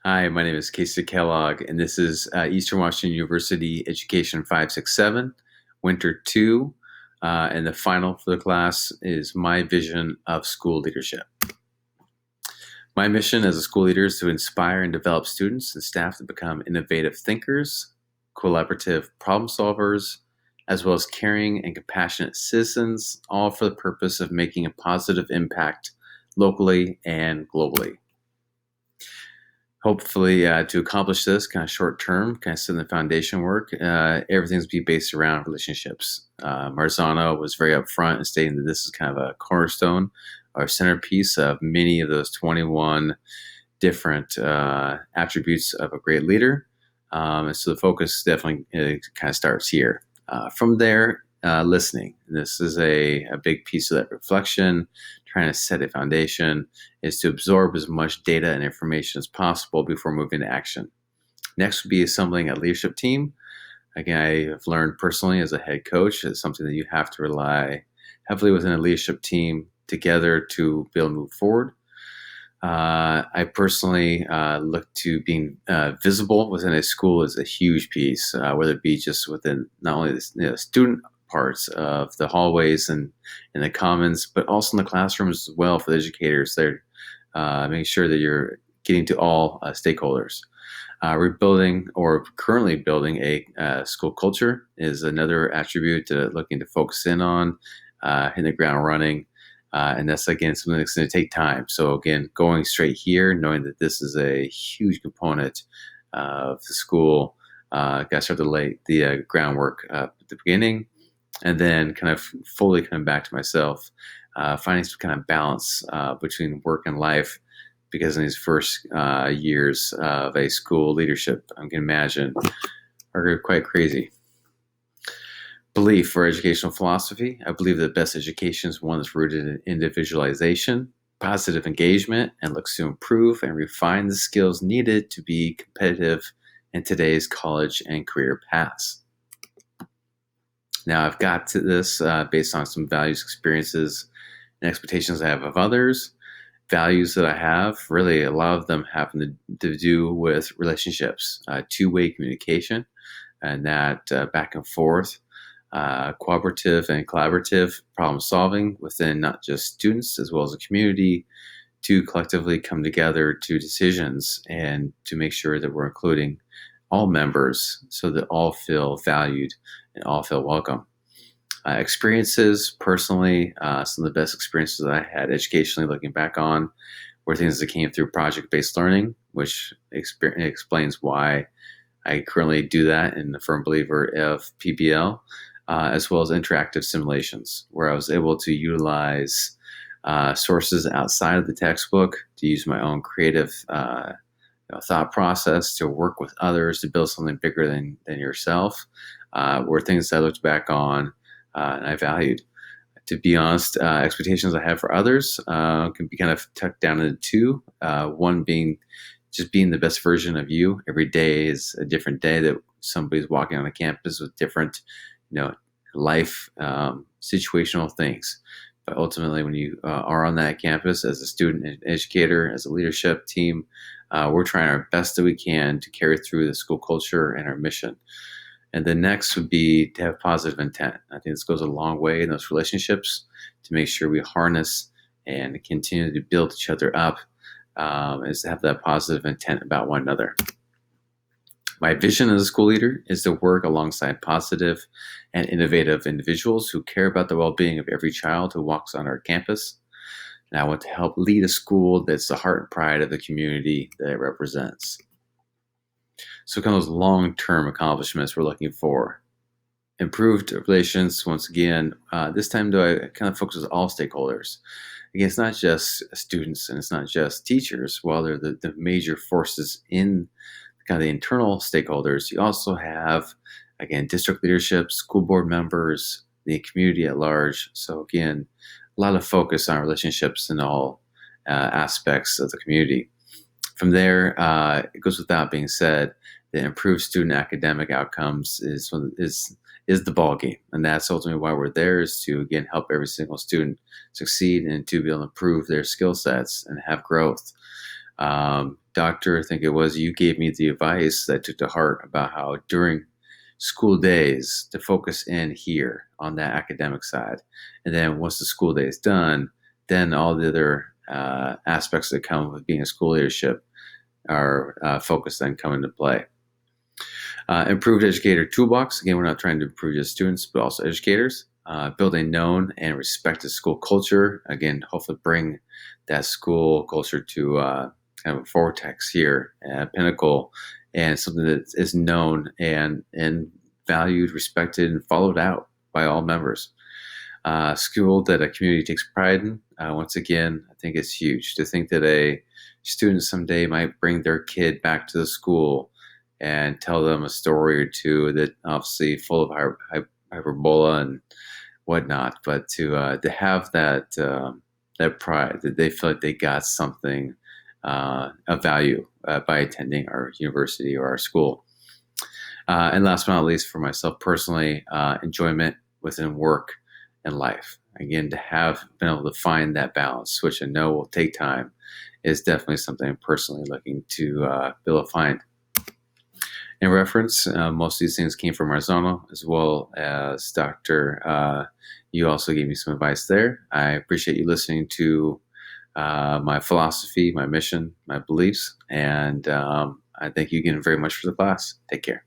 Hi, my name is Casey Kellogg, and this is Eastern Washington University Education 567, Winter 2. And the final for the class is My Vision of School Leadership. My mission as a school leader is to inspire and develop students and staff to become innovative thinkers, collaborative problem solvers, as well as caring and compassionate citizens, all for the purpose of making a positive impact locally and globally. Hopefully, to accomplish this kind of short term, kind of setting the foundation work, everything's be based around relationships. Marzano was very upfront in stating that this is kind of a cornerstone or centerpiece of many of those 21 different attributes of a great leader. And so the focus definitely kind of starts here. From there, listening. This is a big piece of that reflection, trying to set a foundation, is to absorb as much data and information as possible before moving to action. Next would be assembling a leadership team. Again, I have learned personally as a head coach, it's something that you have to rely heavily within a leadership team together to be able to move forward. I personally look to being visible within a school as a huge piece, whether it be just within not only the student parts of the hallways and in the commons, but also in the classrooms as well for the educators. They're making sure that you're getting to all stakeholders. We're building or currently building a school culture is another attribute looking to focus in on, hitting the ground running. And that's, again, something that's going to take time. So, again, going straight here, knowing that this is a huge component of the school, got to start to lay the groundwork at the beginning, and then kind of fully coming back to myself, finding some kind of balance between work and life, because in these first years of a school leadership, I can imagine, are quite crazy. Belief or educational philosophy. I believe that best education is one that's rooted in individualization, positive engagement, and looks to improve and refine the skills needed to be competitive in today's college and career paths. Now, I've got to this based on some values, experiences, and expectations I have of others. Values that I have, really a lot of them have to do with relationships, two-way communication, and that back and forth, cooperative and collaborative problem solving within not just students as well as the community to collectively come together to decisions and to make sure that we're including all members so that all feel valued and all feel welcome. Experiences, personally, some of the best experiences that I had educationally looking back on were things that came through project-based learning, which explains why I currently do that and a firm believer of PBL, as well as interactive simulations, where I was able to utilize sources outside of the textbook to use my own creative thought process to work with others to build something bigger than yourself, were things I looked back on and I valued. To be honest, expectations I have for others can be kind of tucked down into two. One being just being the best version of you. Every day is a different day that somebody's walking on a campus with different, life situational things. But ultimately, when you are on that campus as a student and educator, as a leadership team, we're trying our best that we can to carry through the school culture and our mission. And the next would be to have positive intent. I think this goes a long way in those relationships to make sure we harness and continue to build each other up, is to have that positive intent about one another. My vision as a school leader is to work alongside positive and innovative individuals who care about the well-being of every child who walks on our campus. And I want to help lead a school that's the heart and pride of the community that it represents. So kind of those long-term accomplishments we're looking for. Improved relations, once again, this time though I kind of focus on all stakeholders. Again, it's not just students and it's not just teachers. While they're the major forces in kind of the internal stakeholders, you also have, again, district leadership, school board members, the community at large. So again, a lot of focus on relationships in all aspects of the community. From there, it goes without being said that improved student academic outcomes is the ball game, and that's ultimately why we're there, is to again help every single student succeed and to be able to improve their skill sets and have growth. Doctor, I think it was, you gave me the advice that I took to heart about how during school days to focus in here on that academic side. And then once the school day is done, then all the other aspects that come with being a school leadership are focused then come into play. Improved educator toolbox. Again, we're not trying to improve just students, but also educators. Build a known and respected school culture. Again, hopefully bring that school culture to kind of a vortex here, a pinnacle, and something that is known and valued, respected, and followed out by all members. School that a community takes pride in. Once again, I think it's huge to think that a student someday might bring their kid back to the school and tell them a story or two that obviously full of hyperbola and whatnot, but to have that pride that they feel like they got something of value by attending our university or our school. And last but not least, for myself personally, enjoyment within work and life. Again, to have been able to find that balance, which I know will take time, is definitely something I'm personally looking to be able to find. In reference, most of these things came from Marzano, as well as Dr. You also gave me some advice there. I appreciate you listening to my philosophy, my mission, my beliefs, and I thank you again very much for the class. Take care.